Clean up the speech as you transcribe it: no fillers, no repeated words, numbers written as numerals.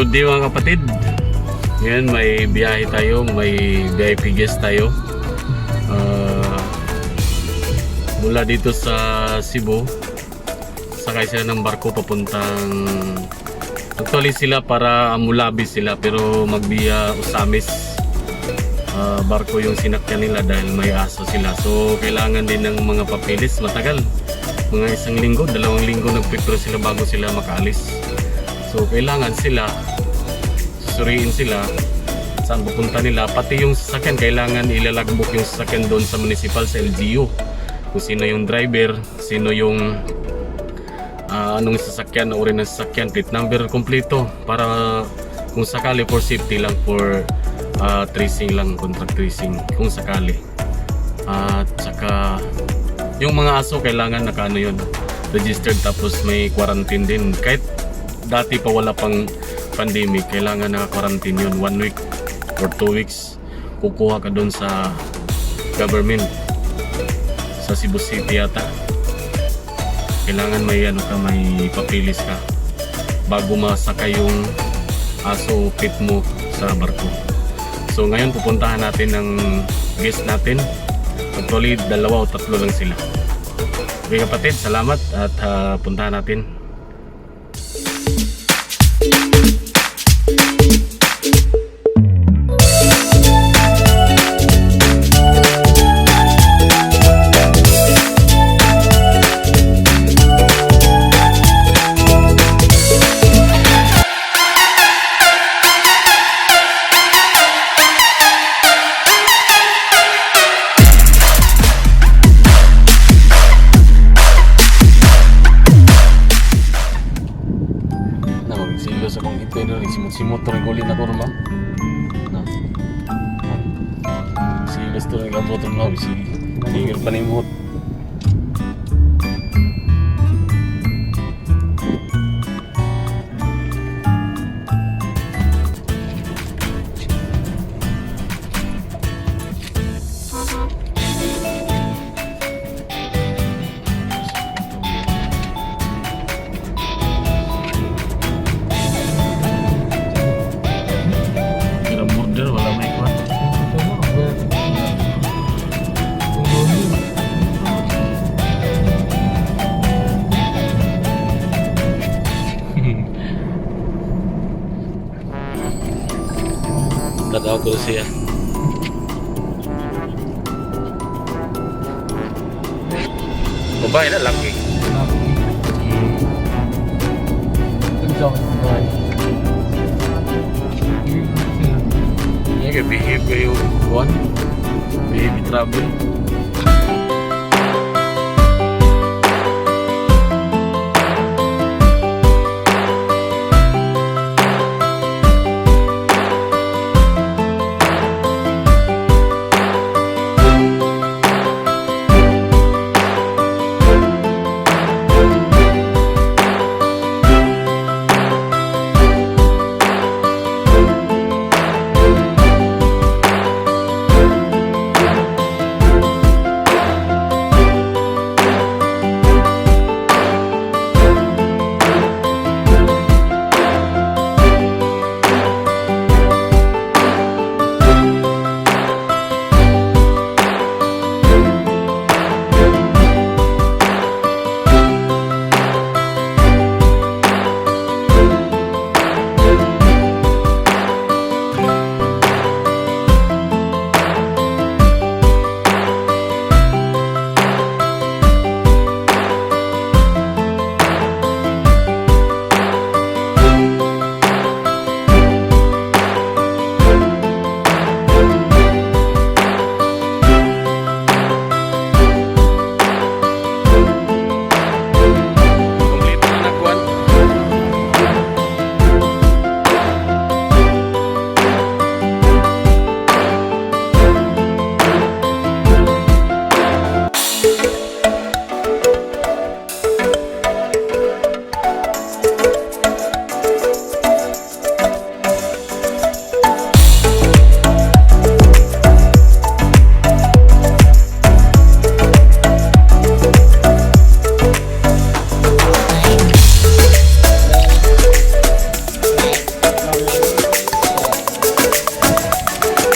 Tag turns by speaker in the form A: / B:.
A: Good day mga kapatid. Ngayon may biyahe tayo, may VIP guest tayo. Mula dito sa Cebu, sakay sila ng barko papuntang, actually sila para Amulabi sila pero magbiya Ozamis. Barko yung sinakyan nila dahil may aso sila, so kailangan din ng mga papeles. Matagal, mga 1 linggo, 2 linggo nagpipiro sila bago sila makaalis. So kailangan sila, susuriin sila saan pupunta nila, pati yung sasakyan kailangan ilalagbok yung sasakyan doon sa municipal, sa LGU, kung sino yung driver, sino yung anong sasakyan, uri ng sasakyan, plate number kompleto, para kung sakali for safety lang, for tracing lang, contact tracing kung sakali. At saka yung mga aso kailangan nakaano yun, registered, tapos may quarantine din. Kahit dati pa wala pang pandemic, kailangan naka-quarantine yun 1 week or 2 weeks. Kukuha ka doon sa government, sa Cebu City yata. Kailangan may ano ka, may papilis ka bago masakay yung aso pit mo sa barko. So ngayon pupuntahan natin ang guest natin. Actually 2 o 3 lang sila. Okay kapatid, salamat at puntahan natin. Sa kong ito yun, simot-simot ito rin guli na ko naman. Silos ito rin kapot naman, sigil pa nimot. Tataw ko siya. Babae na laki. Ini kayak behave kayak one, behave travel.